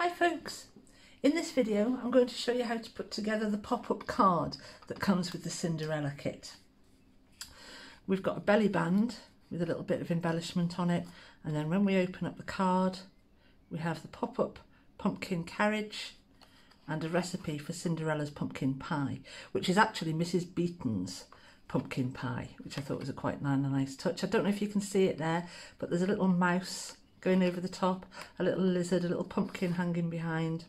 Hi folks, in this video I'm going to show you how to put together the pop-up card that comes with the Cinderella kit. We've got a belly band with a little bit of embellishment on it, and then when we open up the card we have the pop-up pumpkin carriage and a recipe for Cinderella's pumpkin pie, which is actually Mrs. Beeton's pumpkin pie, which I thought was a quite nice touch. I don't know if you can see it there, but there's a little mouse going over the top, a little lizard, a little pumpkin hanging behind.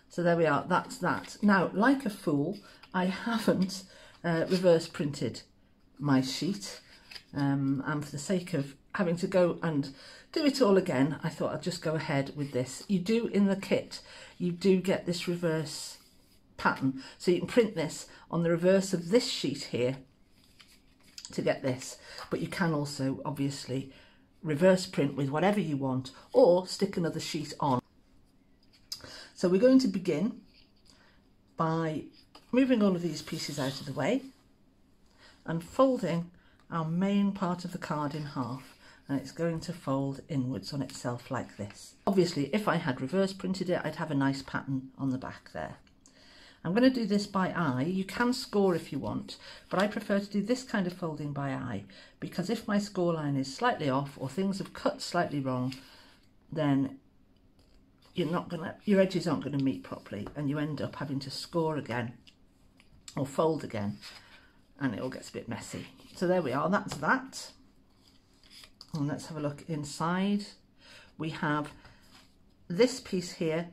So there we are, that's that. Now, like a fool, I haven't reverse printed my sheet, and for the sake of having to go and do it all again, I thought I'd just go ahead with this. You do, in the kit, you do get this reverse pattern, so you can print this on the reverse of this sheet here to get this, but you can also obviously reverse print with whatever you want or stick another sheet on. So we're going to begin by moving all of these pieces out of the way and folding our main part of the card in half, and it's going to fold inwards on itself like this. Obviously if I had reverse printed it, I'd have a nice pattern on the back there. I'm going to do this by eye. You can score if you want, but I prefer to do this kind of folding by eye, because if my score line is slightly off or things have cut slightly wrong, then your edges aren't going to meet properly and you end up having to score again or fold again, and it all gets a bit messy. So there we are, that's that. And let's have a look inside. We have this piece here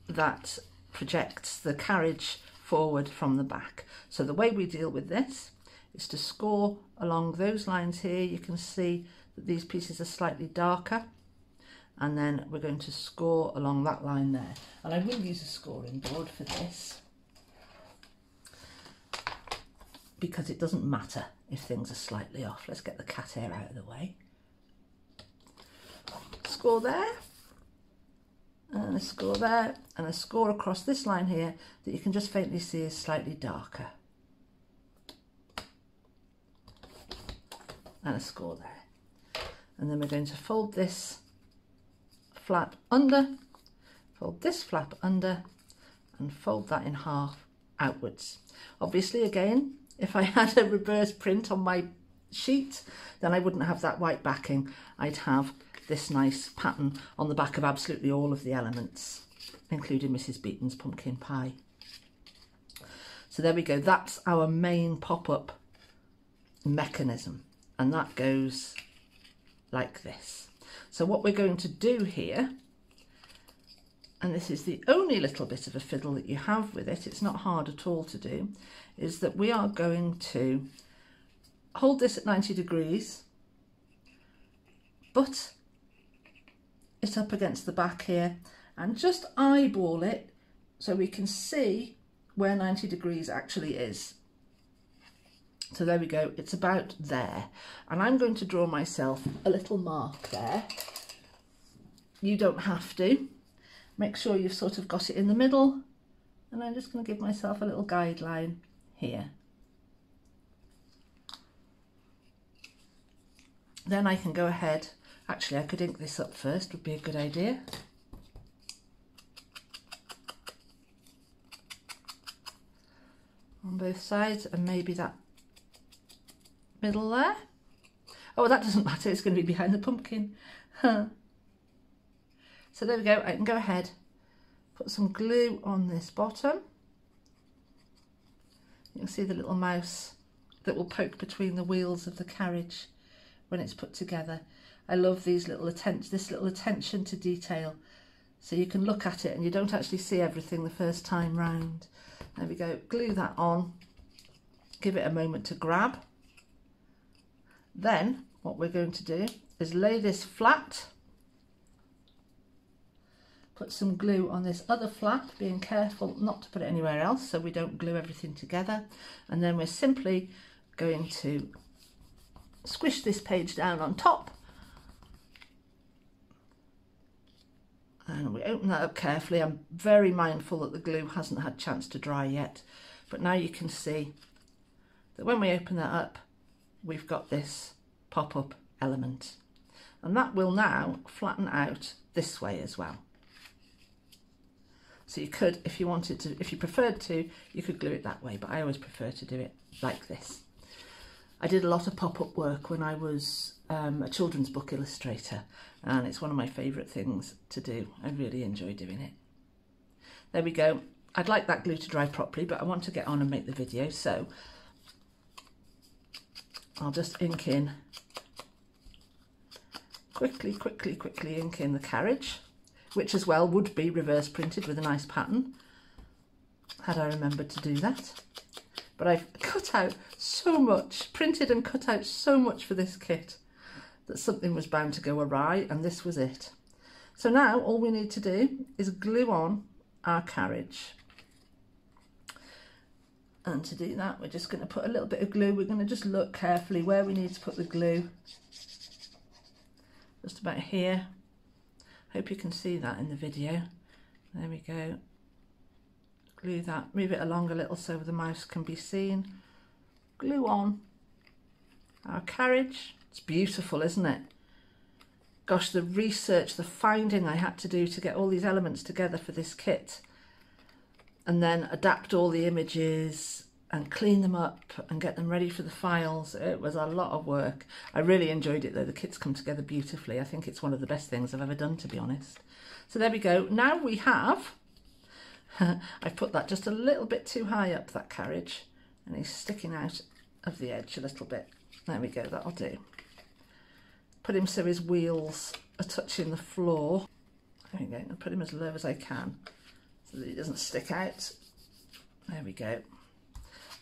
that projects the carriage forward from the back. So the way we deal with this is to score along those lines here. You can see that these pieces are slightly darker, and then we're going to score along that line there. And I will use a scoring board for this, because it doesn't matter if things are slightly off. Let's get the cat hair out of the way. Score there, and a score there, and a score across this line here that you can just faintly see is slightly darker, and a score there. And then we're going to fold this flap under, fold this flap under, and fold that in half outwards. Obviously again, if I had a reverse print on my sheet, then I wouldn't have that white backing. I'd have this nice pattern on the back of absolutely all of the elements, including Mrs. Beeton's pumpkin pie. So there we go, that's our main pop-up mechanism, and that goes like this. So what we're going to do here, and this is the only little bit of a fiddle that you have with it, it's not hard at all to do, is that we are going to hold this at 90 degrees, but it up against the back here, and just eyeball it so we can see where 90 degrees actually is. So there we go, it's about there, and I'm going to draw myself a little mark there. You don't have to. Make sure you've sort of got it in the middle, and I'm just going to give myself a little guideline here. Then I can go ahead. Actually, I could ink this up first, would be a good idea. On both sides, and maybe that middle there. Oh, that doesn't matter, it's going to be behind the pumpkin. So there we go, I can go ahead, put some glue on this bottom. You can see the little mouse that will poke between the wheels of the carriage when it's put together. I love these little this little attention to detail, so you can look at it and you don't actually see everything the first time round. There we go, glue that on, give it a moment to grab. Then what we're going to do is lay this flat, put some glue on this other flap, being careful not to put it anywhere else so we don't glue everything together, and then we're simply going to squish this page down on top, and we open that up carefully. I'm very mindful that the glue hasn't had a chance to dry yet, but now you can see that when we open that up we've got this pop-up element, and that will now flatten out this way as well. So you could, if you wanted to, if you preferred to, you could glue it that way, but I always prefer to do it like this. I did a lot of pop-up work when I was a children's book illustrator, and it's one of my favourite things to do. I really enjoy doing it. There we go. I'd like that glue to dry properly, but I want to get on and make the video, so I'll just ink in, quickly ink in the carriage, which as well would be reverse printed with a nice pattern, had I remembered to do that. But I've cut out so much, printed and cut out so much for this kit that something was bound to go awry, and this was it. So now all we need to do is glue on our carriage. And to do that, we're just going to put a little bit of glue. We're going to just look carefully where we need to put the glue. Just about here. Hope you can see that in the video. There we go. Glue that, move it along a little so the mouse can be seen. Glue on our carriage. It's beautiful, isn't it? Gosh, the research, the finding I had to do to get all these elements together for this kit, and then adapt all the images and clean them up and get them ready for the files. It was a lot of work. I really enjoyed it though. The kit's come together beautifully. I think it's one of the best things I've ever done, to be honest. So there we go. Now we have, I've put that just a little bit too high up, that carriage, and he's sticking out of the edge a little bit. There we go, that'll do. Put him so his wheels are touching the floor. There we go, and put him as low as I can so that he doesn't stick out. There we go.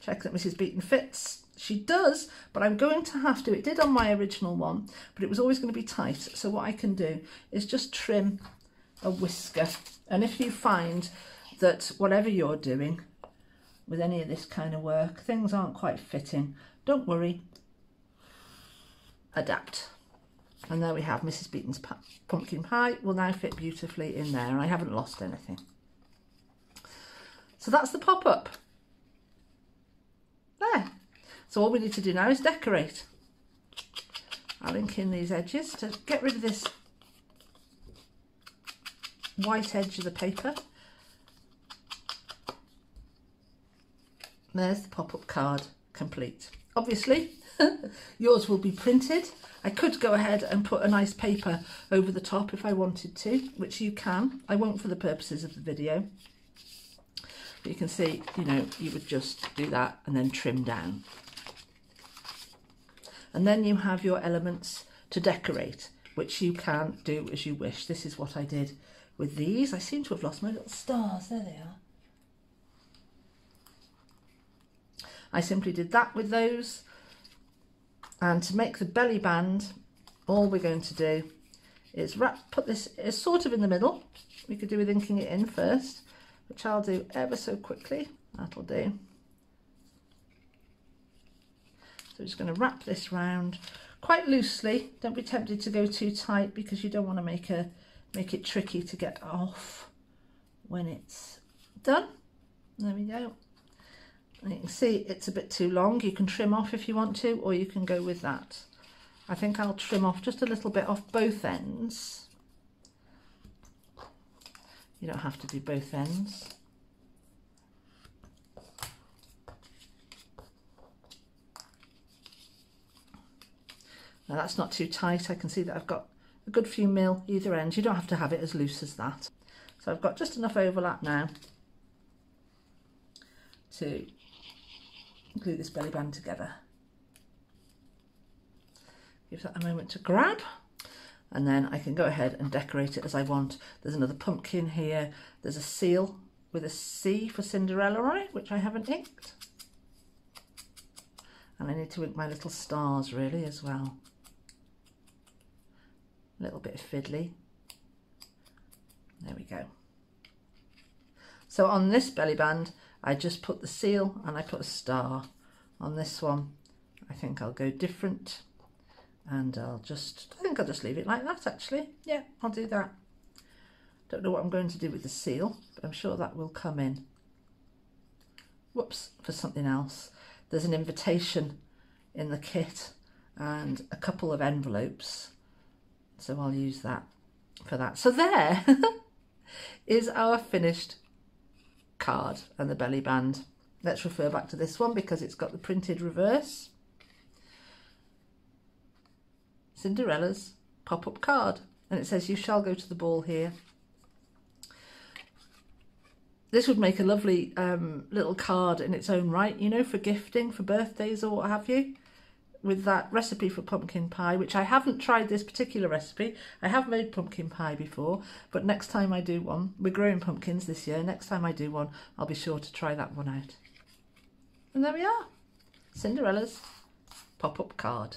Check that Mrs. Beaton fits. She does, but I'm going to have to, it did on my original one, but it was always going to be tight. So what I can do is just trim a whisker. And if you find that whatever you're doing with any of this kind of work, things aren't quite fitting, don't worry, adapt. And there we have Mrs. Beaton's pumpkin pie. Will now fit beautifully in there, and I haven't lost anything. So that's the pop-up. There. So all we need to do now is decorate. I'll ink in these edges to get rid of this white edge of the paper. There's the pop-up card complete. Obviously, yours will be printed. I could go ahead and put a nice paper over the top if I wanted to, which you can. I won't for the purposes of the video. But you can see, you know, you would just do that and then trim down. And then you have your elements to decorate, which you can do as you wish. This is what I did with these. I seem to have lost my little stars. There they are. I simply did that with those. And to make the belly band, all we're going to do is put this sort of in the middle. We could do with inking it in first, which I'll do ever so quickly. That'll do. So I'm just going to wrap this round quite loosely. Don't be tempted to go too tight because you don't want to make it tricky to get off when it's done. There we go. And you can see it's a bit too long. You can trim off if you want to, or you can go with that. I think I'll trim off just a little bit off both ends. You don't have to do both ends. Now that's not too tight. I can see that I've got a good few mil either end. You don't have to have it as loose as that. So I've got just enough overlap now to glue this belly band together. Give that a moment to grab, and then I can go ahead and decorate it as I want. There's another pumpkin here. There's a seal with a C for Cinderella on it, which I haven't inked. And I need to ink my little stars really as well. A little bit of fiddly. There we go. So on this belly band, I just put the seal and I put a star. On this one, I think I'll go different, and I think I'll just leave it like that actually. Yeah, I'll do that. Don't know what I'm going to do with the seal, but I'm sure that will come in. Whoops, for something else. There's an invitation in the kit and a couple of envelopes, so I'll use that for that. So there is our finished card and the belly band. Let's refer back to this one because it's got the printed reverse. Cinderella's Pop Up Card. And it says, "You shall go to the ball here." This would make a lovely little card in its own right, you know, for gifting, for birthdays or what have you. With that recipe for pumpkin pie, which I haven't tried this particular recipe. I have made pumpkin pie before, but next time I do one, we're growing pumpkins this year, next time I do one, I'll be sure to try that one out. And there we are, Cinderella's Pop Up Card.